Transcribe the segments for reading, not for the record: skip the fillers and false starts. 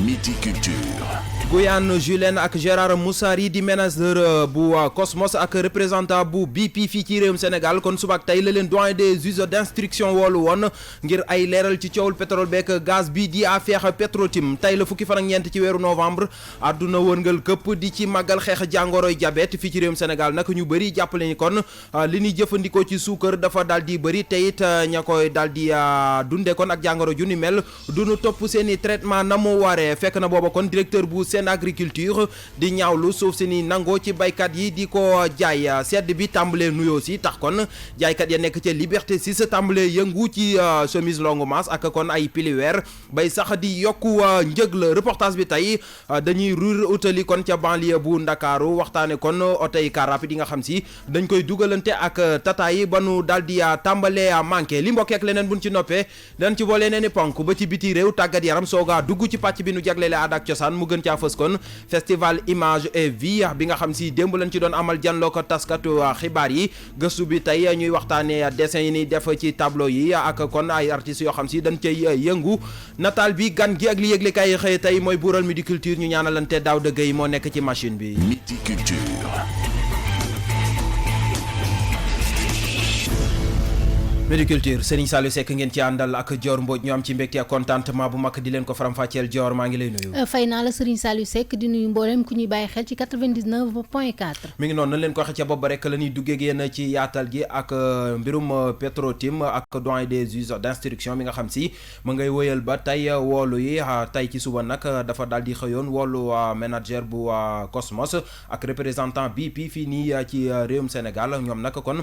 Midi Culture. Guyane Julien ak Gérard Moussari di manager bu Cosmos ak représentant bu BP fii ci réewum Sénégal kon suba ak tey la leen doyen des juges d'instruction woolu woon ngir ay leeral ci coowul pétrole beek gaz bi di affaire Petrotim tey la fukki fan ak ñeent ci weeru novembre àdduna wërngal këpp di ci màggal xeex jàngoroy diabète fii ci réewum Sénégal nag ñu bëri jàppale ni kon li ñuy jëfandikoo ci suukar dafa daal di bëri te it ña koy daal di dunde kon ak jàngoro ju ni mel duñu topp seen i traitement na mu waree fekk na booba kon directeur bu seen agriculture di ñaawlu suuf si ni nangoo ci baykat yi di ko jaay sedd bi tàmbalee nuyoo si tax kon jaaykat ya nekk ca Liberté 6 tàmbalee yëngu ci chemise longue manche ak kon ay piliweer bay sax di yokku njëg la reportage bi tey dañuy ruur utali kon ca banlieue bu Ndakaaru waxtaane kon oto yi car rapide yi nga xam si dañ koy dugalante ak tata yi ba nu daal di tàmbalee manqué li mbokk ak leneen buñ ci noppee dañ ci boole nee ni ponk ba ci biti réew tàggat yaram soogaa dugg ci pàcc bi nu jagleele aada ak cosaan mu gën caa fës kon festival image et vie bi nga xam si démb lañ ci doon amal janloo ko taskatu xibaar yi gëstu bi tey ñuy waxtaane dessin yi ni def ci tableau yi ak kon ay artistes yoo xam si dañ cay yëngu nataal bi gan gi ak li yëgle kay xëy tey mooy buural Midi Culture ñu ñaanalante daaw dëgg yi moo nekk ci machine bi. Midi Culture. Midi Culture Serigne Saliou Seck ngeen ci àndal ak Dior Mbodj ñu am ci mbégte ak contentement bu mag di leen ko faram-fàcceel Dior maa ngi lay nuyu. fay naa la Serigne Saliou Seck di nuyu mboolem ku ñuy bàyyi xel ci 99.4. mi ngi noonu nañ leen ko waxee ca bopp ba rek la ñuy duggee ak yéen ci yaatal gi ak mbirum Petrotim ak doyen des juges d'instruction mi nga xam si ma ngay wëyal ba tey woolu yi tey ci suba nag dafa daal di xëyoon woolu manager bu Cosmos ak représentant BP fii nii ci réewum Sénégal ñoom nag kon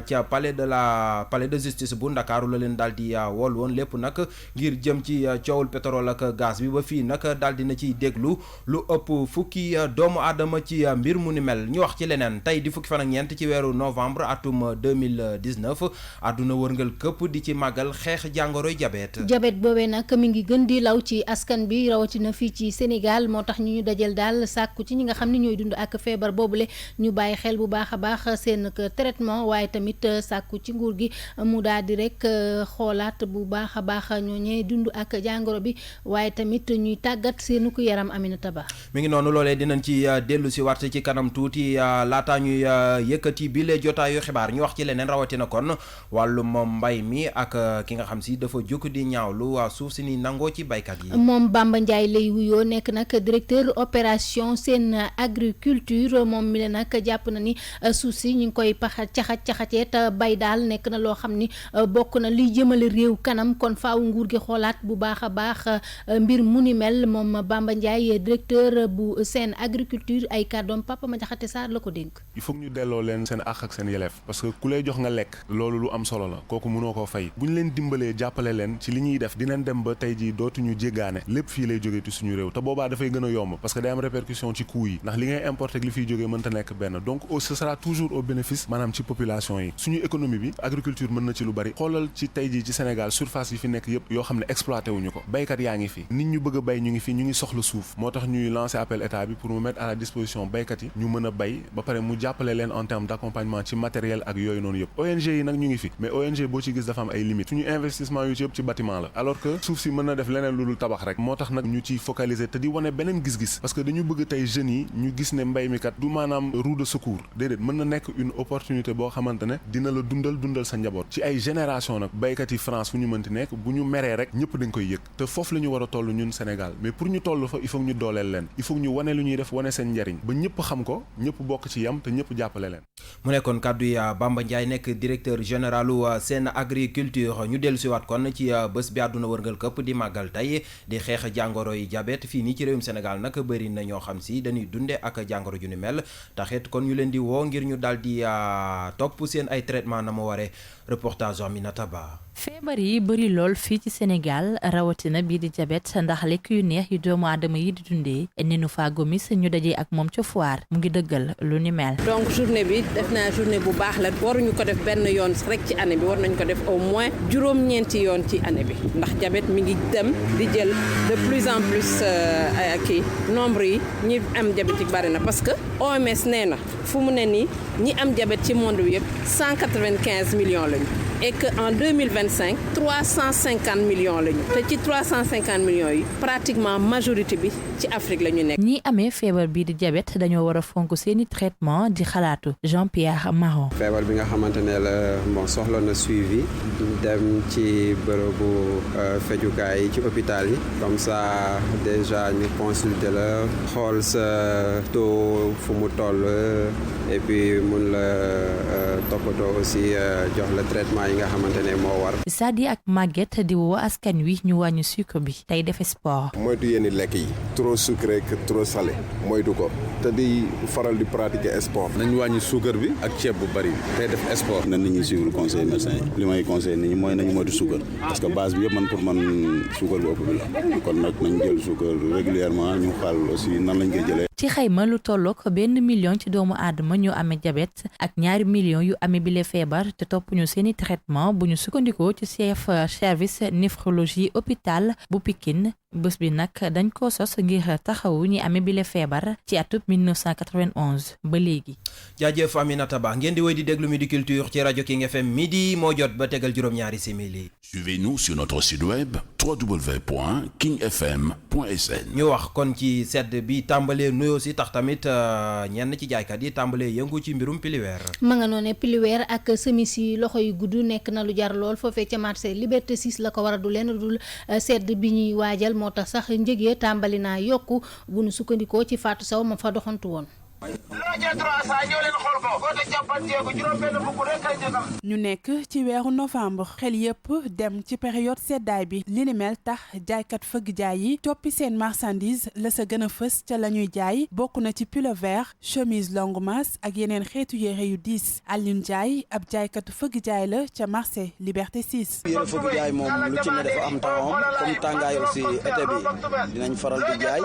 ca palais de justice bu Ndakaaru la leen daal di wool woon lépp nag ngir jëm ci coowul pétrole ak gaz bi ba fii nag daal dina ciy déglu lu ëpp fukki doomu aadama ci mbir mu ni mel ñu wax ci leneen tey di fukki fan ak ñeent ci weeru novembre atum 2019 àdduna wërngal këpp di ci màggal xeex jàngoroy diabète boobee nag mi ngi gën di law ci askan bi rawatina fii ci Sénégal moo tax ñu dajal daal sàkku ci ñi nga xam ne ñooy dund ak feebar boobule ñu bàyyi xel bu baax a baax seen traitement waaye tamit sàkku ci nguur gi mu daal di rek xoolaat bu baax a baax ñooñee dund ak jàngoro bi waaye tamit ñuy tàggat seenu ko yaram Aminata Ba mi ngi noonu loolee dinañ ci dellu si waat ci kanam tuuti laata ñuy yëkkati bi lee jotaayu xibaar ñu wax ci leneen rawatina kon wàllum mbay mi ak ki nga xam si dafa jóg di ñaawlu suuf si ni nangoo ci baykat yi moom Bamba Ndiaye lay wuyoo nekk nag directeur opération seen agriculture moom mi la nag jàpp na ni suuf si ñu ngi koy caxacee te bay daal nekk na loo xam ni bokk na liy jëmale réew kanam kon faaw nguur gi xoolaat bu baax a baax mbir mu ni mel moom Bamba Ndiaye directeur bu seen agriculture ay kàddoom Papa Madiakhate Sarr la ko dénk. il faut ñu delloo leen seen àq ak seen yelleef parce que ku lay jox nga lekk loolu lu am solo la kooku mënoo koo fay bu ñu leen dimbalee jàppale leen ci li ñuy def dinañ dem ba tey jii dootuñu jéggaane lépp fii lay jógee ci suñu réew te boobaa dafay gën a yomb parce que day am répercussion ci coût yi ndax li ngay importer ak li fiy jógee mënta nekk benn donc ce sera toujours au bénéfice maanaam ci population yi suñu économie bi agriculture mën na ci lu bari xoolal ci tey jii ci Sénégal surface yi fi nekk yëpp yoo xam ne exploité wuñu ko baykat yaa ngi fi nit ñu bëgg a bay ñu ngi fi ñu ngi soxla suuf moo tax ñuy lancer appel état bi pour mu mettre à la disposition baykat yi ñu mën a bay ba pare mu jàppale leen en termes d'accompagnement ci matériel ak yooyu noonu yëpp ONG yi nag ñu ngi fi mais ONG boo ci gis dafa am ay limites suñu investissement yu ci yëpp ci bâtiment la alors que suuf si mën na def leneen lu dul tabax rek moo tax nag ñu ciy focaliser te di wane beneen gis-gis parce que dañu bëgg tey jeunes yi ñu gis ne mbay mi kat du maanaam roue de secours déedéet mën na nekk une opportunité boo xamante ne dina la dundal sa njaboot ci ay génération nag baykat yi France fu ñu mënti nekk bu ñu meree rek ñëpp dañ koy yëg te foofu la ñu war a toll ñun Sénégal mais pour ñu toll fa il faut ñu dooleel leen il faut ñu wane lu ñuy def wane seen njariñ ba ñëpp xam ko ñëpp bokk ci yam te ñëpp jàppale leen. mu nekkoon kàddu yi Bamba Ndiaye nekk directeur généralu seen agriculture ñu dellu si waat kon ci bés bi àdduna wërngal këpp di màggal tey di xeex jàngoro yi diabète fii nii ci réewum Sénégal nag bëri na ñoo xam si dañuy dunde ak jàngoro ju ni mel taxit kon ñu leen di woo ngir ñu daal di topp seen ay traitement na mu waree reportage Aminata Ba. feebar yi bëri lool fii ci Sénégal rawatina bii di diabète ndax lekk yu neex yu doomu aadama yi di dundee Nénoufa Gomis ñu dajee ak moom ca foire mu ngi dëggal lu ni mel. donc journée bi def naa journée bu baax la waruñu ko def benn yoon rek ci année bi war nañu ko def au moins juróom-ñeenti yoon ci année bi ndax diabète mi ngi dem di jël de plus en plus nombre yi ñi am diabète yi bari na parce que OMS nee na fu mu ne nii ñi am diabète ci monde bi yëpp 195 millions lañu. et que en 2025 350 millions lañu te ci 350 millions yi pratiquement majorité bi ci Afrique la ñu nekk. ñi amee feebar bii di diabète dañoo war a fonk seeni traitement di xalaatu Jean-Pierre Maron. feebar bi nga xamante ne la bon soxla na suivi dem ci bërëbu fejukaay yi ci hôpital yi comme ça déjà ñu consulter la xool sa taux fu mu toll et puis mun la toppatoo aussi jox la traitement yi nga xamante ne moo war. Sadi ak Maguette di woo askan wi ñu wàññi sucre bi tey defe sport. moytu yenn lekk yi trop sucré que trop salé moytu ko te di faral di pratiquer sport. nañu wàññi suukar bi ak ceeb bu bari tey def sport. na nit ñi suivre conseil médecin yi li may conseil nit ñi mooy nañu moytu suukar parce que base bi yëpp man pour man suukar bu ëpp bi la kon nag nañ jël suukar régulièrement ñu xaal aussi nan lañ koy jëlee. ci xayma lu tollook 1 million ci doomu aadama ñu amee diabète ak 2 millions yu amee bile feebar te topp ñu seeni traitement bu ñu sukkandikoo ci chef service néphrologie hôpital bu Pikine bés bi nag dañ ko sos ngir taxawu ñi amee bile feebar ci atub 1991 ba léegi. jaajëf Aminata Ba ngeen di wéy di déglu Midi Culture ci rajo King FM midi moo jot ba tegal juróom-ñaari simili. Suivez-nous sur notre site web www.kingfm.sn. ñu wax kon ci sedd bi tàmbalee nuyoo si tax tamit ñenn ci jaaykat yi tàmbalee yëngu ci mbirum piliweer. ma nga noone piliweer ak semis yi loxo yu gudd nekk na lu jar lool foofee ca marché Liberté 6 la ko war a du leen dul sedd bi ñuy waajal moo tax sax njëgee tàmbali naa yokku bu nu sukkandikoo ci Fatou Sow ma fa doxantu woon. ñu nekk ci weeru novembre xel yépp dem ci période seddaay bi li ni mel tax jaaykat fëgg jaay yi toppi seen marchandise la sa gën a fës ca la ñuy jaay bokk na ci pull vert chemise longue manche ak yeneen xeetu yére yu diis Alioune Ndiaye ab jaaykatu fëgg jaay la ca marché Liberté 6. yére fëgg jaay moom lu ci ne dafa am temps comme tàngaay aussi été bi dinañ faral di jaay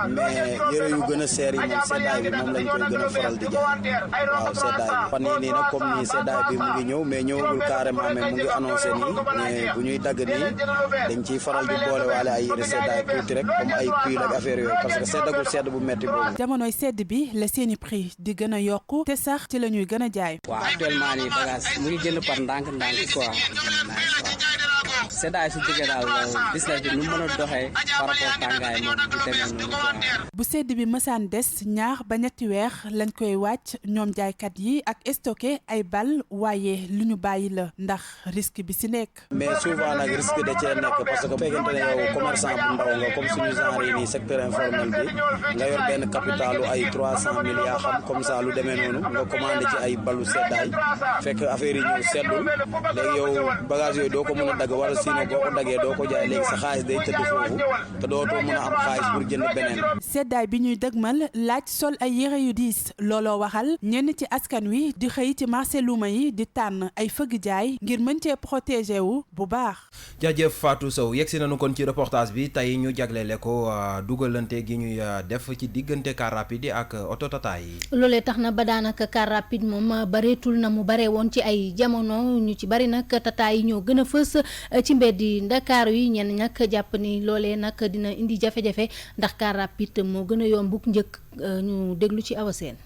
mais yére yu gën a seer yi moom seddaay bi moom lañ koy gën a faral di jaay waaw seddaay bi fan yii nii nag comme nii seddaay bi mu ngi ñëw mais ñëwagul carrément mais mu ngi annoncé nii mais bu ñuy dagg nii dañ ciy faral di boole waale ay yére seddaay tuuti rek comme ay pull ak affaire yooyu parce que seddagul sedd bu metti boobu. jamonoy sedd bi la seeni prix di gën a yokku te sax ci la ñuy gën a jaay. waaw actuellement nii bagage mu ngi jënd par ndànk quoi. seddaay su jógee daal business bi nu mën a doxee par rapport tàngaay moom du demee noonu quoi. bu sedd bi mësaan des ñaar ba ñetti weer lañ koy wàcc ñoom jaaykat yi ak stocké ay bal waaye lu ñu bàyyi la ndax risque bi si nekk. mais souvent nag risque da cee nekk parce que bu fekkente ne yow commerçant bu ndaw nga comme suñu genre yi nii secteur informel bi nga yor benn capitalu ay 300 000 yaa xam comme ça lu demee noonu nga commandé ci ay balu seddaay fekk affaire yi ñëw seddul léegi yow bagage yooyu doo ko mën a dagg wala sinon boo ko daggee doo ko jaay léegi sa xaalis day tëdd foofu te dootoo mën a am xaalis pour jënd beneen. seddaay bi ñuy dëgmal laaj sol ay yére yu diis looloo waxal ñenn ci askan wi di xëy ci marché luuma yi di tànn ay fëgg jaay ngir mën cee protégé wu bu baax. jaajëf Fatou Sow yegsi nañu kon ci reportage bi tey ñu jagleele ko dugalante gi ñuy def ci diggante car rapide yi ak oto tata yi. loolee tax na ba daanaka car rapide moom bareetul na mu bare woon ci ay jamono ñu ci bari nag tata yi ñoo gën a fës ci mbeddi Ndakaaru yi ñenn nag jàpp ni loolee nag dina indi jafe-jafe ndax car rapide moo gën a yombuk njëkk ñu déglu ci Awa Seen.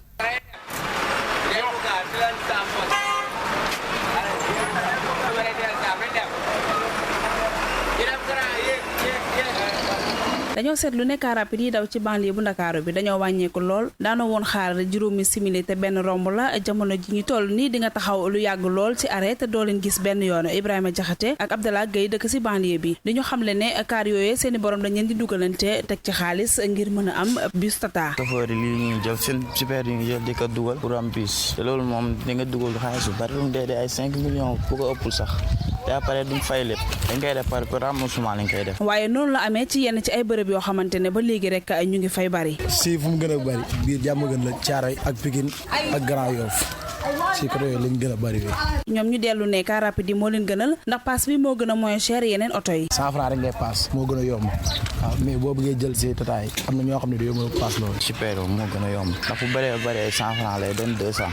dañoo seetlu ne car rapide yi daw ci banlieue bu Ndakaaru bi dañoo wàññeeku lool daana woon xaar juróomi simili te benn romb la jamono ji ñu toll nii di nga taxaw lu yàgg lool ci arrêt te doo leen gis benn yoon Ibrahima Jaxate ak Abdallah Gueye dëkk ci banlieue bi di ñu xamle ne car yooyee seeni borom dañ leen di dugalante teg ci xaalis ngir mën a am bus tata. chauffeur yi lii ñuy jël seen super yi ñu jël di ko dugal pour am bus te loolu moom di nga dugal xaalis bu bari lu mu dee ay 5 millions bu ko ëppul sax te après duñ fay lépp dañ koy def par remboursement lañ koy def. waaye noonu la amee ci yenn ci ay bërëb yoo xamante ne ba léegi rek ñu ngi fay bari. si fu mu gën a bari biir jàmm gën la Caaroy ak Pikine ak Grand Yoff si côté yooyu lañ gën a bari. ñoom ñu dellu ne car rapide yi moo leen gënal ndax paas bi moo gën a moins cher yeneen oto yi. 100 francs rek ngay paas moo gën a yomb waaw mais boo bëggee jël si tata yi am na ñoo xam ne du yomb paas loolu. super moo gën a yomb ndax bu bëree 100 francs lay doon 200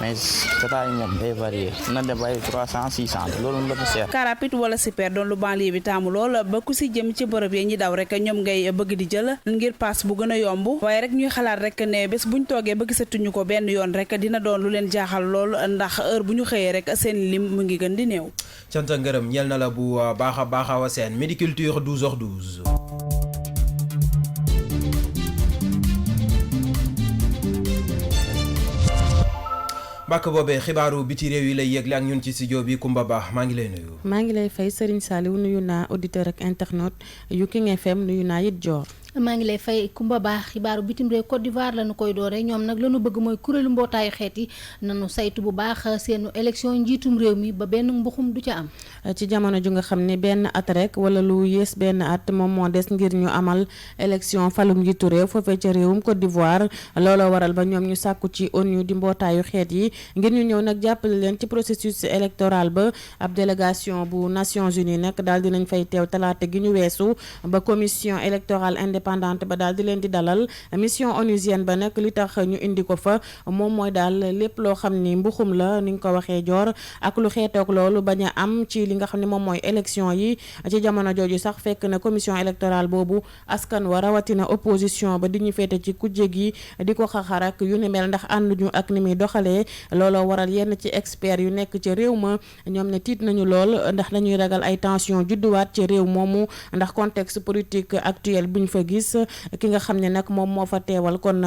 mais tata yi moom day varié na dem ay 300 600 loolu la fa seer. car rapide wala super doon lu banlieue bi taamu lool ba ku si jëm ci bërëb yi ñi daw rek ñoom ngay bëgg di jël ngir paas bu gën a yomb waaye rek ñuy xalaat rek ne bés buñ toogee ba gisatuñu ko benn yoon rek dina doon lu leen jaaxal lool ndax heure bu ñu xëyee rek seen lim mu ngi gën di néew. cant ngërëm ñeel na la bu baax a baax Awa Sène Midi Culture 12h12. mbàkk boobee xibaaru biti réew yi lay yëgle ak ñun ci studio bi Kumba Ba maa ngi lay nuyu. maa ngi lay fay Serigne Saliou nuyu naa auditeur ak internaute yu King FM nuyu naa it Dior. maa ngi lay fay Kumba Ba xibaaru bitim réew Côte d'Ivoire lañu koy doore ñoom nag lañu bëgg mooy kuréelu mbootaayu xeet yi nanu saytu bu baax seen élection njiitum réew mi ba benn mbuxum du ca am. ci jamono ju nga xam ne benn at rek wala lu yées benn at moom moo des ngir ñu amal élection falum njiitu réew foofee ca réewum Côte d'Ivoire looloo waral ba ñoom ñu sàkku ci ONU di mbootaayu xeet yi ngir ñu ñëw nag jàppale leen ci processus électoral ba ab délégation bu Nations Unies nag daal dinañ fay teew talaata gi ñu weesu ba commission électorale indépendante ba daal di leen di dalal mission onusienne ba nag li tax ñu indi ko fa moom mooy daal lépp loo xam ni mbuxum la ni nga ko waxee Dior ak lu xeetoog loolu bañ a am ci li nga xam ne moom mooy élection yi ci jamono jooju sax fekk na commission électorale boobu askan wa rawatina opposition ba di ñu féete ci kujje gi di ko xaxar ak yu ni mel ndax ànduñu ak ni muy doxalee looloo waral yenn ci experts yu nekk ci réew ma ñoom ne tiit nañu lool ndax dañuy ragal ay tension judduwaat ci réew moomu ndax contexte politique actuel bi ñu fa gis ki nga xam ne nag moom moo fa teewal kon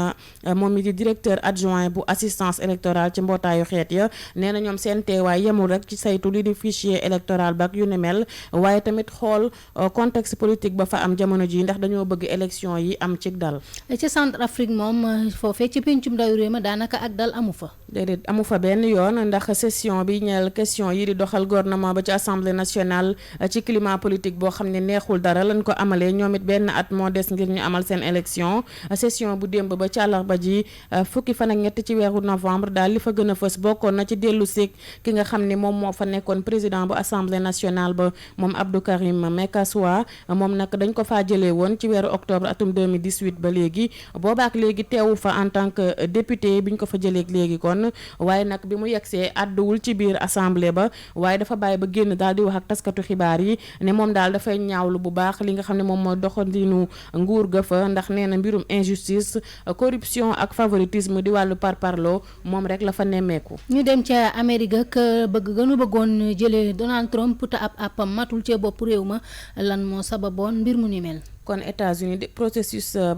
moom mi di directeur adjoint bu assistance électorale ci mbootaayu xeet ya nee na ñoom seen teewaay yemul rek ci saytu li di fichier électoral ba ak yu ni mel waaye tamit xool contexte politique ba fa am jamono ji ndax dañoo bëgg élection yi am ci dal. ci Centrafrique moom foofee ci pencum ndaw réew ma daanaka ak dal amu fa. déedéet amu fa benn yoon ndax session bi ñeel question yi di doxal gouvernement ba ci assemblée nationale ci climat politique boo xam ne neexul dara lañ ko amalee ñoom it benn at moo des ngir ñu amal seen élection session bu démb ba ci àllarba ji fukki fan ak ñett ci weeru novembre daal li fa gën a fës bokkoon na ci dellu seeg ki nga xam ne moom moo fa nekkoon président bu assemblée nationale ba moom Abdou Karim Mekassoua moom nag dañ ko faa jëlee woon ci weeru octobre atum 2018 ba léegi boobaak léegi teewu fa en tant que député bi ñu ko fa jëlee léegi kon waaye nag bi mu yegsee àdduwul ci biir assemblée ba waaye dafa bàyyi ba génn daal di wax ak taskatu xibaar yi ne moom daal dafay ñaawlu bu baax li nga xam ne moom mooy doxalinu nguur ga fa ndax nee na mbirum injustice corruption ak favoritisme di wàllu parparloo moom rek la fa nemmeeku. ñu dem ca Amérique ak gënu bëggoon jëlee Donald Trump te ab appam matul ca bopp réew ma lan moo sababoon mbir mu ni mel. kon États-Unis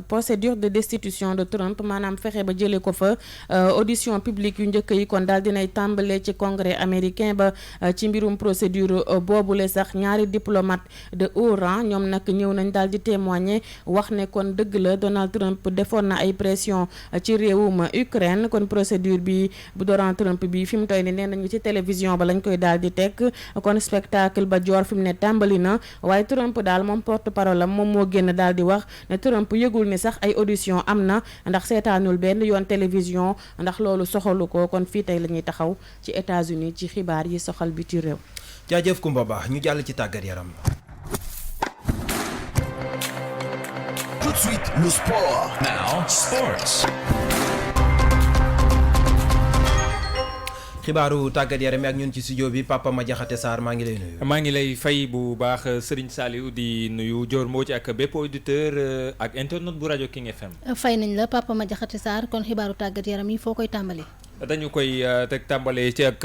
procédure de destitution de Trump maanaam fexe ba jëlee ko fa audition publique yu njëkk yi kon daal dinay tàmbalee ci congrès américain ba ci mbirum procédure boobule sax ñaari diplomate de haut rang ñoom nag ñëw nañ daal di témoigner wax ne kon dëgg la Donald Trump defoon na ay pression ci réewum Ukraine kon procédure bi bu Donald Trump bi fi mu toy ni nee nañu ci télévision ba lañ koy daal di teg kon spectacle ba joor fi mu ne tàmbali na waaye Trump daal moom porte-parole am moom moo génn daal di wax ne Trump yëgul ni sax ay audition am na ndax seetaanul benn yoon télévision ndax loolu soxalu ko kon fii tey la ñuy taxaw ci États-Unis ci xibaar yi soxal bi ci réew. jaajëf Kumba Ba ñu jàll ci tàggat yaram. Tout de suite le sport. Now sports. xibaaru tàggat yaram ak ñun ci studio bi Papa Madiakhate Sarr maa ngi lay nuyu. maa ngi lay fay bu baax Serigne Saliou di nuyu Dior Mbodj ak bépp auditeur ak internet bu rajo King FM. fay nañ la Papa Madiakhate Sarr kon xibaaru tàggat yaram yi foo koy tàmbali. dañu koy teg tàmbalee ci ak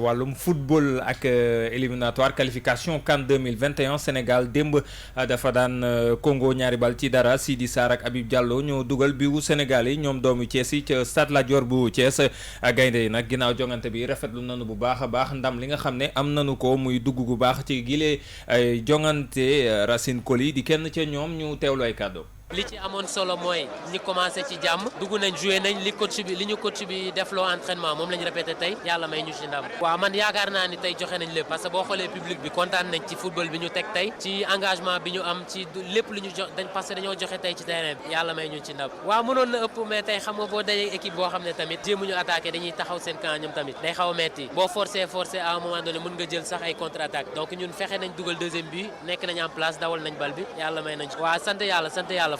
wàllum football ak éliminatoire qualification CAN 2021 Sénégal démb dafa daan Congo ñaari bal ci dara Sidi Sarr ak Habib Diallo ñoo dugal bi wu Sénégal yi ñoom doomu Thiès yi ca Stade Lat Dior bu Thiès gaynde yi nag ginnaaw jongante bi rafetlu nañu bu baax a baax ndam li nga xam ne am nañu ko muy dugg gu baax ci gile jongante Racine Coly di kenn ca ñoom ñu teewlu ay kàddu. li ci amoon solo mooy ñi commencé ci jàmm dugg nañ joué nañ li ñu coach bi defloo entraînement moom la ñu répété tey yàlla may ñu ci ndam waaw man yaakaar naa ni tey joxe nañ lépp parce que boo xoolee public bi kontaan nañ ci football bi ñu teg tey ci engagement bi ñu am ci lépp lu ñu jox parce que dañoo joxe tey ci terrain bi yàlla may ñu ci ndam waaw mënoon na ëpp mais tey xam nga boo dajee équipe boo xam ne tamit jéemuñu attaqué dañuy taxaw seen camp ñoom tamit day xaw a metti boo forcé à un moment donné mën nga jël sax ay contre attaque donc ñun fexe nañ dugal deuxième but nekk nañ en place dawal nañ bal bi yàlla may nañ waaw sant yàlla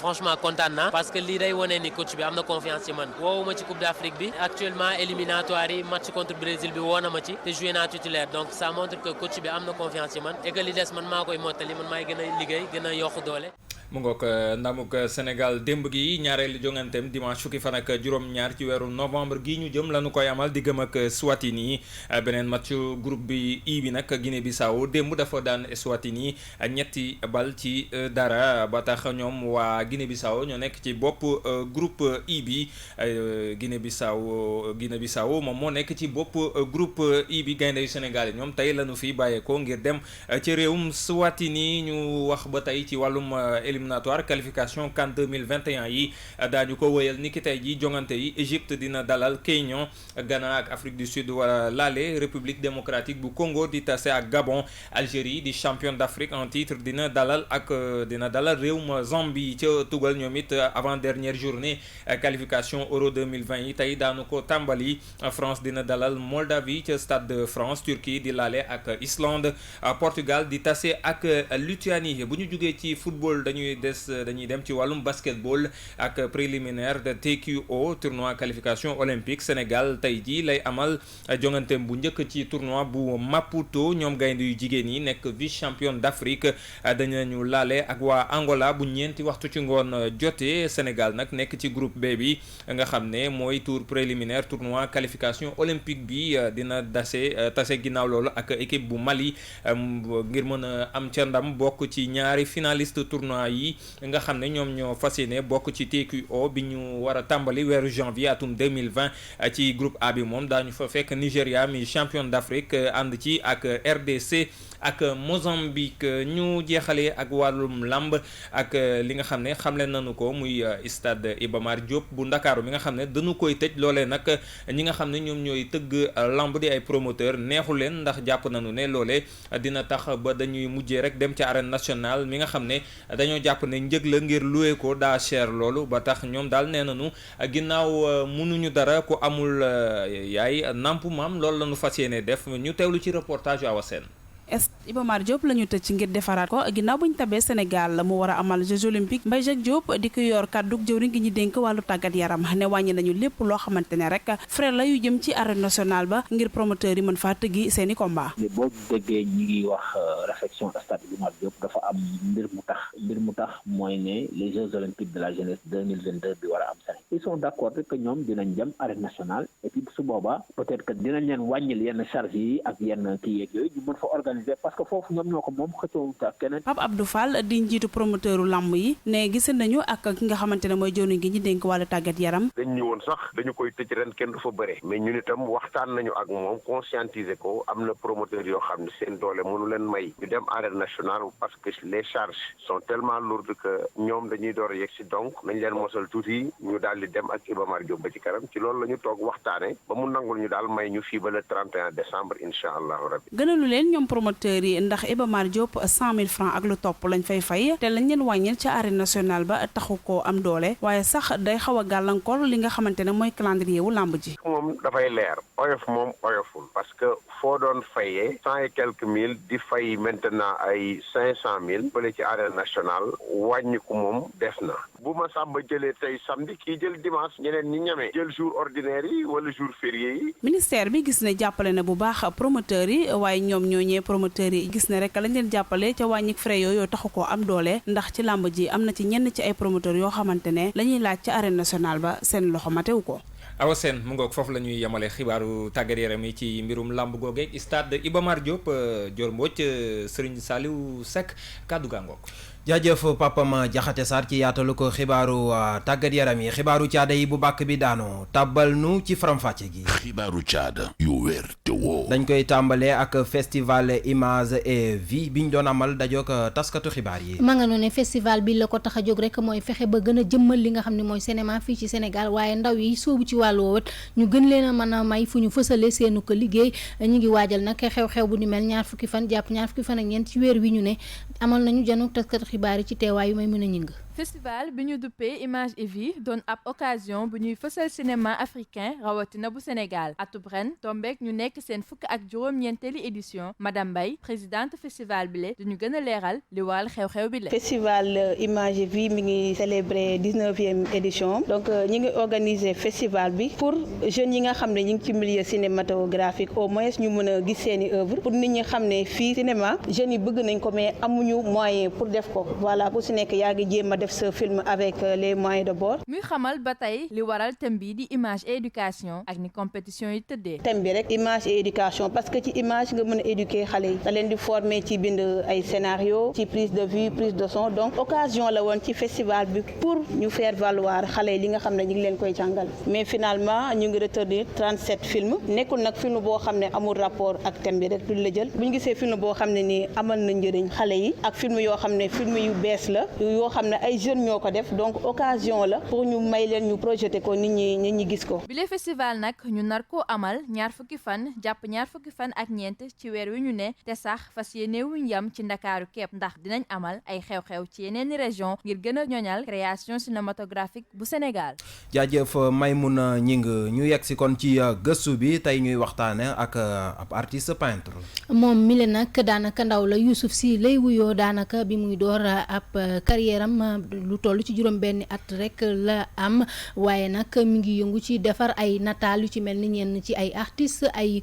franchement kontaan naa parce que lii day wone ni coach bi am na confiance ci man woowuma ci Coupe d'Afrique bi actuellement éliminatoire yi match contre Brésil bi woo na ma ci te joué naa titulaire donc ça montre que coach bi am na confiance ci man et que li des man maa koy mottali man maay gën a liggéey gën a yokk doole. mu ngoog ndamuk Sénégal démb gi ñaareelu jonganteem dimanche fukki fan ak juróom-ñaar ci weeru novembre gi ñu jëm lañu koy amal diggam ak Eswatini beneen match groupe bi I bi nag Guinée-Bissau démb dafa daan Eswatini ñetti bal ci dara ba tax ñoom waa Guinée-Bissau ñoo nekk ci bopp groupe I bi Guinée-Bissau moom moo nekk ci bopp groupe I bi gaynde yu Sénégal yi ñoom tey lañu fi bàyyeekoo ngir dem ci réewum Eswatini ñu wax ba tey ci wàllum éliminatoire qualification CAN 2021 yi daañu ko wëyal niki tey ji jongante yi Égypte dina dalal Kenya, Ghana ak Afrique du Sud wala laale République démocratique bu Congo di tase ak Gabon, Algérie di champion d'Afrique en titre dina dalal réewum Zambie ca tugal ñoom it avant dernière journée qualification Euro 2020 yi tey daanu ko tàmbali. France dina dalal Moldavie ca Stade de France, Turquie di laale ak Islande, Portugal di tase ak Lituanie. Bu ñu jugee ci football dañuy dem ci wàllum basketball ak préliminaire de TQO tournoi qualification olympique. Sénégal tey jii lay amal jonganteem bu njëkk ci tournoi bu Maputo. Ñoom gaynde yu jigéen yi nekk vice champion d'Afrique dañu laale ak waa Angola bu ñeenti waxtu ci ngoon jotee. Sénégal nag nekk ci groupe B bi nga xam ne mooy tour préliminaire tournoi qualification olympique bi dina tase ginnaaw loolu ak équipe bu Mali ngir mën a am ca ndam bokk ci ñaari finaliste tournoi yi nga xam ne ñoom ñoo fas yéene bokk ci TQO bi ñu war a tàmbali weeru janvier atum 2020 ci groupe A bi moom daañu fa fekk Nigéria mi champion d'Afrique ànd ci ak RDC ak Mozambique. ñu jeexalee ak wàllum lamb ak li nga xam ne xamle nañu ko muy stade Iba Mar Diop bu Ndakaaru mi nga xam ne dañu koy tëj loolee nag ñi nga xam ne ñoom ñooy tëgg lamb di ay promoteur neexu leen ndax jàpp nañu ne loolee dina tax ba dañuy mujjee rek dem ci arène nationale mi nga xam ne dañoo jàpp ne njëg la ngir louer ko daa cher loolu ba tax ñoom daal nee nañu ginnaaw mënuñu dara ku amul yaay nampu maam loolu la ñu fas yéene def. ñu teewlu ci reportage Awa Sène. Iba Mar Diop la ñu tëj ci ngir defaraat ko ginnaaw bu ñu tabee Sénégal mu war a amal Jeux olympiques. Mbaye Jacques Diop di ko yor kàddu jëwriñ gi ñu dénk wàllu tàggat yaram ne wàññi nañu lépp loo xamante ne rek frais la yu jëm ci arène nationale ba ngir promoteurs yi mën faa tëggi seen i combat. boo déggee ñi ngi wax réfection stade Iba Mar Diop dafa am mbir mu tax mooy ne les Jeux olympiques de la jeunesse 2022 bi war a am Sénégal ils sont d'accord que ñoom dinañ dem arène nationale et puis su boobaa peut-être que dinañ leen wàññil yenn charges yi ak yenn kii yeeg yooyu ñu mën fa organiser parce que foofu ñoom ñoo ko moom xëccoo ak keneen. Pape Abdou Fall di njiitu promoteuru lamb yi ne gis nañu ak ki nga xamante ne mooy jëwriñ gi ñu dénk wàllu tàggat yaram. dañ ñëwoon sax dañu koy tëj ren kenn du fa bëre mais ñun itam waxtaan nañu ak moom conscientiser ko am na promoteur yoo xam ne seen doole mënu leen may ñu dem arène nationale parce que les charges sont tellement lourdes que ñoom dañuy door a yegg si donc nañ leen mosal tuuti ñu daal di dem ak Iba Mar Diop ba ci kanam ci loolu la ñu toog waxtaane ba mu nangul ñu daal may ñu fii ba le 31 décembre incha allahu rabbi. gënalu leen ñoom promoteurs yi ndax Iba Mar Diop 100 000 francs ak lu topp lañ fay te lañ leen wàññil ca arène nationale ba taxu koo am doole waaye sax day xaw a gàllankoor li nga xamante ne mooy calendrier wu lamb ji. moom dafay leer oyof moom oyoful parce que foo doon fayee 100 et quelques mille di fay maintenant ay 500 000 fële ci arène nationale wàññiku moom des na bu ma sàmba jëlee tey samedi kii jël dimanche ñeneen ñi ñamee jël jour ordinaire yi wala jour férié yi. ministère bi gis ne jàppale na bu baax promoteurs yi waaye ñoom ñooñee promoteurs yi gis ne rek lañ leen jàppale ca wàññik frais yooyu taxu koo am doole ndax ci làmb ji am na ci ñenn ci ay promoteurs yoo xamante ne la ñuy laaj ca arène nationale ba seen loxo matewu ko. Awa Sène mu ngoog foofu la ñuy yemale xibaaru tàggat yaram yi ci mbirum làmb googeeg stade Iba Mar Diop Dior Mbodj Serigne Saliou Seck kàddu gaa ngoog. jaajëf Papa Ma Jaxate Sarr ci yaatalu ko xibaaru tàggat yaram yi xibaaru caada yi bu bàkk bi daanoo tàbbal nu ci faram-fàcce gi. xibaaru caada yu wér te woo. dañ koy tàmbalee ak festival Image et Vie biñ doon amal dajook taskatu xibaar yi. ma nga noonu festival bi la ko tax a jóg rek mooy fexe ba gën a jëmmal li nga xam ne mooy cinéma fii ci Sénégal waaye ndaw yi soobu ci wàllu woowat ñu gën leen a mën a may fu ñu fësale seenu ko liggéey ñu ngi waajal nag xew-xew bu ni mel ñaar fukki fan jàpp ñaar fukki fan ak ñeent ci weer wi ñu ne amal nañu janu taskatu xibaar yi ci teewaayu may mën a ñëng festival bi ñu duppee Image et Vie doon ab occasion bu ñuy fësal cinéma africain rawatina bu Sénégal atub ren tombeek ñu nekk seen fukk ak juróom-ñeenteeli édition madame Mbaye présidente festival bi le duñu gën a leeral li waral xew-xew bi le festival Image et Vie mi ngi célébrer 19e édition donc ñi ngi organiser festival bi pour jeunes yi nga xam ne ñi ngi ci milieu cinématographique au moins ñu mën a gis seeni œuvre pour nit ñi xam ne fii cinéma jeunes yi bëgg nañ ko mais amuñu moyen pour def ko voilà ku si nekk yaa ngi jéem a def ce film avec les moyens de bord. muy xamal ba tey li waral thème bi di image et éducation ak ni compétition yi tëddee. thème bi rek image et éducation parce que ci image nga mën a éduquer xale yi da leen di former ci bind ay scénario ci prise de vue prise de son donc occasion la woon ci festival bi pour ñu faire valoir xale yi li nga xam ne ñu ngi leen koy jàngal mais finalement ñu ngi retenir 37 films nekkul nag film boo xam ne amul rapport ak thème bi rek duñ la jël bu ñu gisee film boo xam ne nii amal na njëriñ xale yi ak film yoo xam ne film yu bees la yoo xam ne ay jeunes ñoo ko def donc occasion la pour ñu may leen ñu projeté ko nit ñi gis ko. bile festival nag ñu nar koo amal ñaar fukki fan jàpp ñaar fukki fan ak ñeent ci weer wi ñu ne te sax fas yéene wuñ yam ci ndakaaru képp ndax dinañ amal ay xew-xew ci yeneeni région ngir gën a ñoñal création cinématographique bu Sénégal. jaajëf Maymouna Ñing ñu yegg si kon ci gëstu bi tey ñuy waxtaane ak ab artiste peintre. moom mi le nag daanaka ndaw la Youssouf Sy lay wuyoo daanaka bi muy door ab carrière am lu toll ci juróom benni at rek la am waaye nag mi ngi yëngu ci defar ay nataal yu ci mel ni ñenn ci ay artistes ay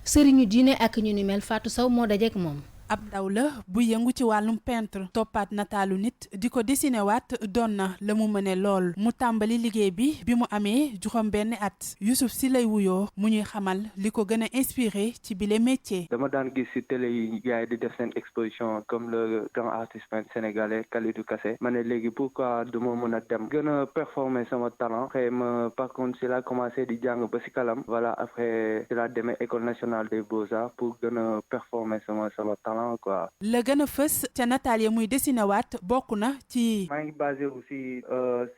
sëriñu diine ak ñu ni mel Fatou Sow moo dajeek moom. ab ndaw la bu yëngu ci wàllum peintre toppaat nataalu nit di ko dessiné waat doon na la mu mëne lool mu tàmbali liggéey bi mu amee juróom benn at Youssouf Sy lay wuyoo mu ñuy xamal li ko gën a inspiré ci bile métier. dama daan gis ci télé yi gars yi di def seen exposition comme le grand artiste peintre sénégalais Kalidou Kassé ma ne léegi pourquoi du ma mën a dem gën a performer sama talent après ma par contre si la commencé di jàng ba ci kalam voilà après si la demee école nationale des beaux-arts pour gën a performer sama talent. la gën a fës ca nataal ya muy dessiné waat bokk na ci. maa ngi basé aussi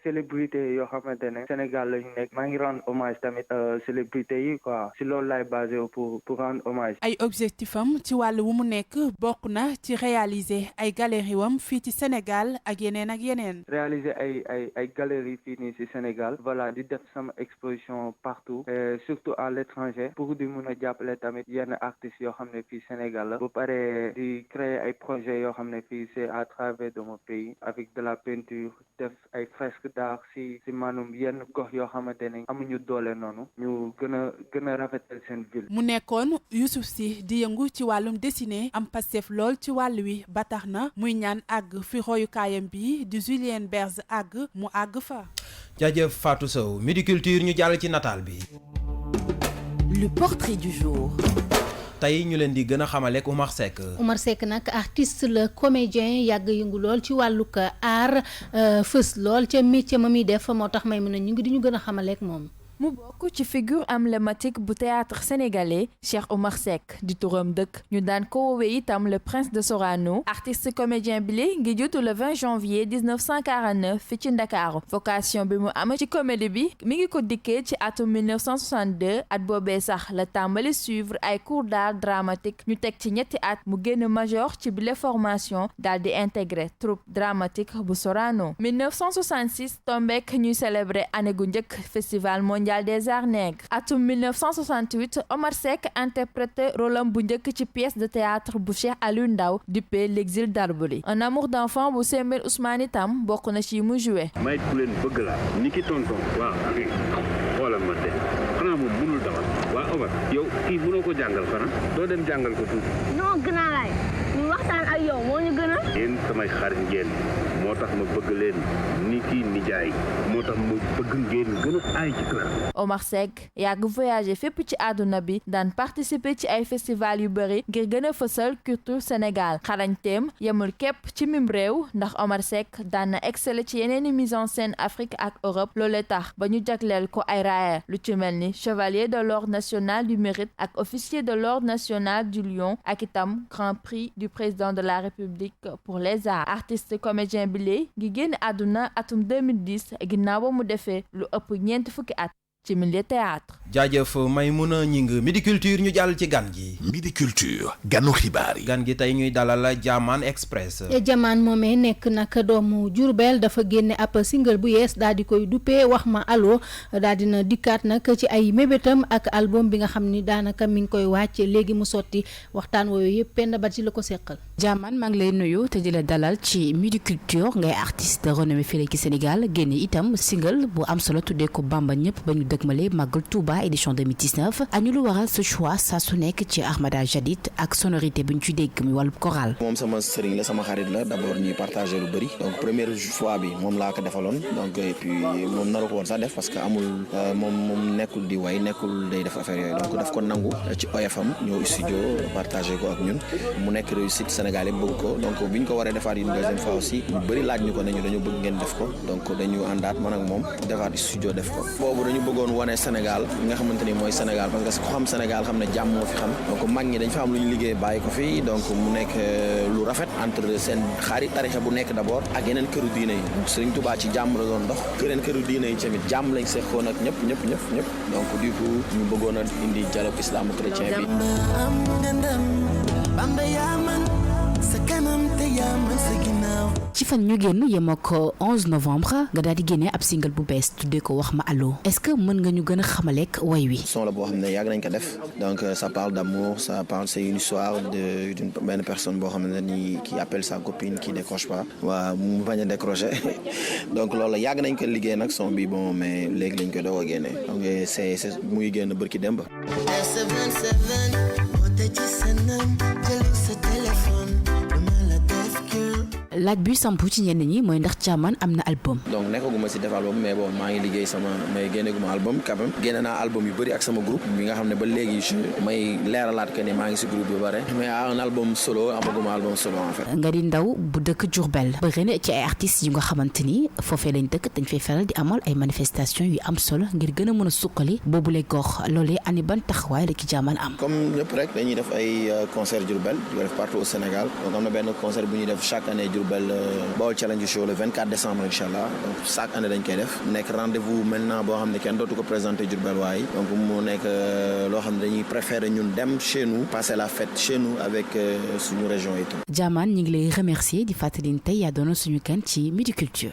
célébrité yoo xamante ne Sénégal la ñu nekk maa ngi rendre hommage tamit célébrité yi quoi si loolu laay basé pour rendre hommage. ay objectif am ci wàll wu mu nekk bokk na ci réaliser ay galerie wam fii ci Sénégal ak yeneen. réaliser ay galerie fii nii ci Sénégal voilà di def sama exposition partout et surtout à l'étranger pour di mun a jàppale tamit yenn artistes yoo xam ne fii Sénégal la ba pare di créer ay projets yoo xam ne fii c'est à travers de mon pays avec de la peinture def ay fresques d'art si maanaam yenn gox yoo xamante ne amuñu doole noonu ñu gën a rafetal seen ville. mu nekkoon Youssouf Sy di yëngu ci wàllum dessiné am Pastef lool ci wàll wi ba tax na muy ñaan àgg fi royukaayam bi di Julien Berge àgg mu àgg fa. jaajëf Fatou Sow Midi Culture ñu jàll ci nataal bi. Le portrait du jour. tey ñu leen di gën a xamaleek Oumar Seck. Oumar Seck nag artiste la comédien yàgg yëngu lool ci wàllug art fës lool ca métier ma muy def moo tax may mën a ñu ngi di ñu gën a xamaleek moom. mu bokk ci figure emblématique bu théâtre sénégalais Cheikh Oumar Seck di turam dëkk ñu daan ko woowee itam le prince de Sorano artiste comédien bile ngi jutu le 20 janvier 1949 fi ci Ndakaaru vocation bi mu am ci comédie bi mi ngi ko dikkee ci atum 1962 at boobee sax la tàmbali suivre ay cours d'art dramatique ñu teg ci ñetti at mu génn major ci bile formation daal di intégré troupe dramatique bu Sorano 1966 tombeek ñuy célébrer année gu njëkk festival mondial des arts nègres atum 1968 Omar Seck interprété rôlam bu njëkk ci pièce de théâtre bu Cheikh Aliou Ndao duppee l'exil d'Arbouri un amour d'enfant bu Sembène Ousmane itam bokk na ci mu joué. may ku leen bëgg la ni ki tonton waaw xoolal ma de xanaa moom mënul dawal waa Omar yow kii mënoo ko jàngal xanaa doo dem jàngal ko tuuti. non gën a laay ñu waxtaan ak yow moo ñu gën a. yéen samay xarit ngeen moo tax ma bëgg leen ni kii nijaay moo tax ma bëgg ngeen gën a aay ci classe. Omar Seck yàgg voyager fépp ci àdduna bi daan participer ci ay festival yu bëri ngir gën a fësal culture Sénégal xarañteem yemul képp ci mim réew ndax Omar Seck daan na exceller ci yeneeni mise en scène Afrique ak Europe loolee tax ba ñu jagleel ko ay raaya lu ci mel ni chevalier de l'ordre national du mérite ak officier de l'ordre national du Lion ak itam grand prix du président de la République pour les arts artiste comédien bi lee ngi génn àdduna atum 2010 ginnaaw ba mu defee lu ëpp ñeent fukki at. ci milieu théâtre. jaajëf Maïmouna Gningue Midi Culture ñu jàll ci gan gi. Midi Culture ganu xibaar yi. gan gi tey ñuy dalal Jaman Express. Jaman moomee nekk nag doomu Diourbel dafa génne ab single bu yees daal di koy duppee wax ma allo daal dina dikkaat nag ci ay mébétam ak album bi nga xam ni daanaka mi ngi koy wàcc léegi mu sotti waxtaan wooyu yëpp penn bat ci la ko seqal. Jaman maa ngi lay nuyu te di la dalal ci Midi Culture ngay artiste renommé fii ci Sénégal génne itam single bu am solo tuddee ko Bamba ñëpp ba ñu dëgmale Magal Touba édition 2019 añu lu waral ce choix saa su nekk ci Ahmada Jadid ak sonorité bu ñu ci dégg mi wàllu choral. moom sama sëriñ la sama xarit la d'abord ñuy partagé lu bëri donc première fois bi moom laa ko defaloon donc et puis moom naru ko woon sax def parce que amul moom nekkul di way nekkul day def affaire yooyu donc daf ko nangu ci oyafam ñëw studio partagé ko ak ñun mu nekk réussite Sénégal yëpp bëgg ko donc bi ñu ko waree defaat une deuxième fois aussi ñu bëri laaj ñu ko ne ñu dañu bëgg ngeen def ko donc dañu àndaat man ak moom defaat studio def ko boobu dañu bëggoon wane Sénégal nga xamante ni mooy Sénégal parce que ku xam Sénégal xam ne jàmm moo fi xam donc mag ñi dañ fa am lu ñu liggéey bàyyi ko fi donc mu nekk lu rafet entre seen xarit tarixa bu nekk d'abord ak yeneen këru diine yi donc Serigne Touba ci jàmm la doon dox yeneen këru diine yi tamit jàmm lañ seqoon ak ñëpp donc du coup ñu bëggoon a indi dialogue islamo-chrétien bi ci fan ñu génn yem ak 11 novembre nga daal di génne ab single bu bees tuddee ko wax ma allo est-ce que mën nga ñu gën a xamaleek way wi. son la boo xam ne yàgg nañ ko def donc ça parle d'amour c'est une histoire d'une benn personne boo xam ne ni qui appelle sa copine qui décroche pas waa mu bañ a décrocher donc loolu yàgg nañ ko liggéey nag son bi bon mais léegi lañ ko doog a génne donc c'est muy génn bërki démb. laaj bi sampu ci ñenn ñi mooy ndax Jaman am na album. donc nekkaguma si def album mais bon maa ngi liggéey mais génneguma album quand même génne naa album yu bëri ak sama groupe bi nga xam ne ba léegi may leeralaat que ne maa ngi si groupe yu bare mais un album solo amaguma album solo en fait. nga di ndaw bu dëkk Diourbel bëri na ci ay artistes yu nga xamante ni foofee lañ dëkk dañ fay faral di amal ay manifestations yu am solo ngir gën a mën a suqali boobule gox loolee ani ban taxawaay la ci Jaman am. comme ñëpp rek dañuy def ay concert Diourbel di ko def partout au Sénégal donc am na benn concert bu ñuy def chaque année Baol Challenge Show le 24 décembre inchallah donc chaque année dañ koy def nekk rendez-vous maintenant boo xam ne kenn dootu ko présenter Diourbel waaye donc mu nekk loo xam ne dañuy préférer ñun dem chez nous passer la fête chez nous avec suñu région et tout. Jaman ñu ngi lay remercier di fàttali tey yaa doon suñu kan ci Midi Culture.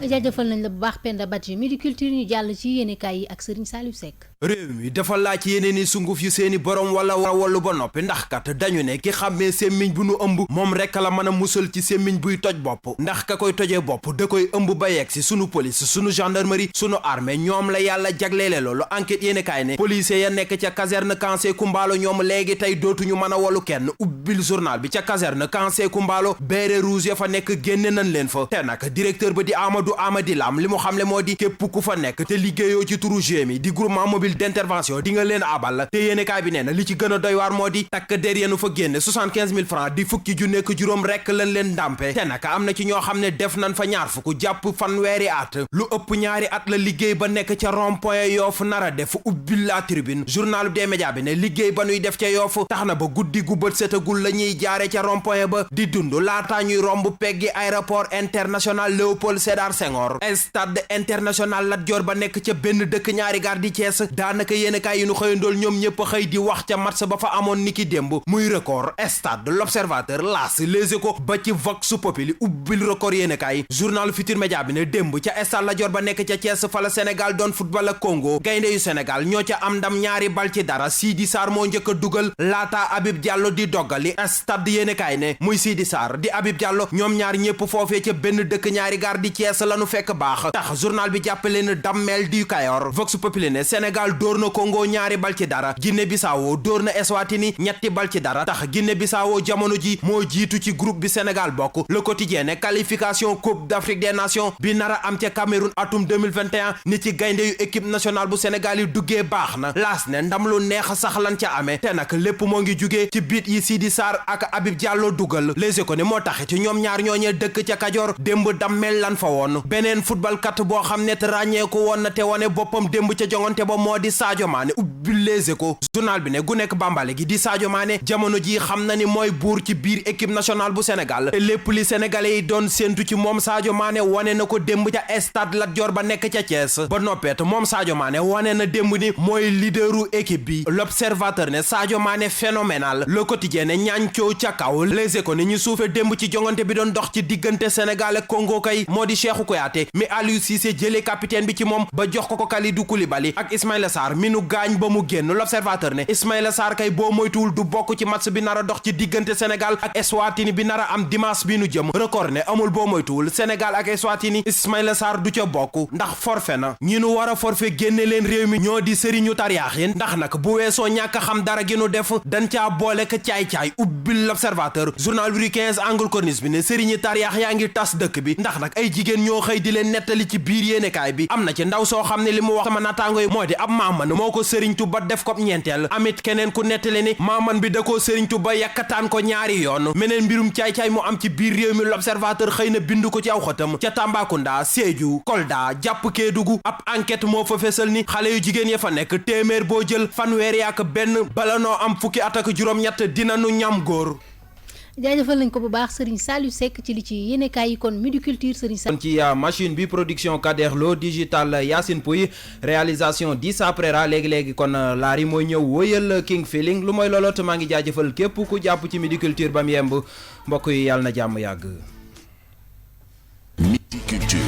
jaajëfal nañ la bu baax Penda Badji Midi Culture ñu jàll ci yéenekaay yi ak Serigne Saliou Seck. réew mi dafa laaj yeneen i sunguf yu seeni borom wala wallu ba noppi ndax kat dañu ne ki xàmmee sémmiñ bu nu ëmb moom rek la mën a musal ci sémmiñ buy toj bopp ndax ka koy tojee bopp da koy ëmb ba yegg si sunu police sunu gendarmerie sunu armée ñoom la yàlla jagleele loolu enquête yéenekaay ne policiers ya nekk ca caserne Kansé Kumbaalo ñoom léegi tey dootuñu mën a wallu kenn ubbil journal bi ca caserne Kansé Kumbaalo béret rouge ya fa nekk génne nañ leen fa te nag directeur ba di Amady Lam li mu xamle moo di képp ku fa nekk te liggéeyoo ci turu GMI di groupement mobile d'intervention di nga leen abal te yéenekaay bi nee na li ci gën a doy waar moo di takk der yenu fa génne 75 000 francs di fukki ju nekk juróom rekk lañ leen ndàmpe te nag am na ci ñoo xam ne def nañ fa ñaar fukk jàpp fanweeri at lu ëpp ñaari at la liggéey ba nekk ca rond-point Yoff nara def ubbil la tribune journal des médias bi ne liggéey ba nuy def ca Yoff tax na ba guddi gu bët setagul la ñuy jaare ca rond-point ba di dund laataa ñuy romb peggi aéroport international Léopold Sédar Senghor stade international Lat Dior ba nekk ca benn dëkk ñaari gaar di Thiès daanaka yéenekaay yi nu xëyandool ñoom ñëpp xëy di wax ca match ba fa amoon niki démb muy record stade l'observateur L'As Les Échos ba ci Vox Populi ubbil record yéenekaay journal Futur Média bi ne démb ca stade Lat Dior ba nekk ca Thiès fa la Sénégal doon football ak Congo gaynde yu Sénégal ñoo ca am ndam ñaari bal ci dara Sidi Sarr moo njëkk a dugal laata Habib Diallo di doggali stade yéenekaay ne muy Sidi Sarr di Habib Diallo ñoom ñaar ñëpp foofee ca benn dëkk ñaari gaar di Thiès lanu fekk baax tax journal bi jàppale ne dammel du Kayor Vox Populi ne Sénégal dóor na Congo ñaari bal ci dara Guinée Bissau dóor na Eswatini ñetti bal ci dara tax Guinée Bissau jamono ji moo jiitu ci groupe bi Sénégal bokk Le Quotidien ne qualification Coupe d'Afrique des Nations bi nara am ca Cameroun atum 2021 ni ci gaynde yu équipe nationale bu Sénégal yi duggee baax na laas ne ndam lu neex sax lan ca amee te nag lépp moo ngi jugee ci biit yi Sidi Sarr ak Habib Diallo dugal Les Échos ne moo tax ci ñoom ñaar ñooñee dëkk ca Kajoor démb dammel lan fa woon beneen football kat boo xam ne ràññee ko woon na te wone boppam démb ca jongante ba moo moo di Sadio Mané ubbi Les Échos journal bi ne gu nekk Bambale gi di Sadio Mané jamono ji xam na ni mooy buur ci biir équipe nationale bu Sénégal lépp li sénégalais yi doon séentu ci moom Sadio Mané wane na ko démb ca stade Lat Dior ba nekk ca Thiès ba noppeet moom Sadio Mané wane na démb ni mooy leaderu équipe bi l'observateur ne Sadio Mané phénoménal le quotidien ne ñaancoo ca kaw Les Échos ne ñu suufe démb ci jongante bi doon dox ci diggante Sénégal ak Congo kay moo di Cheikhou Kouyaté mais Aliou Cissé jëlee capitaine bi ci moom ba jox ko Kalidou Koulibaly ak Ismaïla Sarr mi nu gaañ ba mu génn l'observateur ne Ismaïla Sarr kay boo moytuwul du bokk ci match bi nar a dox ci diggante Sénégal ak Eswatini bi nar a am dimanche bi nu jëm record ne amul boo moytuwul Sénégal ak Eswatini Ismaïla Sarr du ca bokk ndax forfait na ñi nu war a forfait génne leen réew mi ñoo di sëriñu tariyaax yi ndax nag bu weesoo ñàkk xam dara gi nu def dañ caa boole ka caay-caay ubbil l'observateur journal bi 15 angle corniche bi ne sëriñu tariyaax yaa ngi tas dëkk bi ndax nag ay jigéen ñoo xëy di leen nettali ci biir yéenekaay bi am na ci ndaw soo xam ne li mu wax sama naataango yi moo di ab maaman moo ko sëriñtu ba def ko ñeenteel amit keneen ku nettali ni maaman bi da koo sëriñtu ba yakkataan ko ñaari yoon meneen mbirum caay-caay mu am ci biir réew mi l'observateur xëy na bindu ko ci aw xëtam ca Tambacounda Sédhiou Kolda jàpp Kédougou ab enquête moo fa fesal ni xale yu jigéen ya fa nekk téeméer boo jël fanweeri ak benn bala noo am fukki at ak juróom-ñett dina nu ñam góor. jaajëfal nañ ko bu baax Serigne Saliou Seck ci li ci yéenekaay yi kon Midi Culture Serigne Saliou. kon ci machine bi production Kaderlo digital Yacine Pouy réalisation Dissa Prera léegi kon laari mooy ñëw wóyal King Feeling lu mooy looloo te maa ngi jaajëfal képp ku jàpp ci Midi Culture ba mu yemb mbokk yi yàlla na jàmm yàgg. Midi Culture.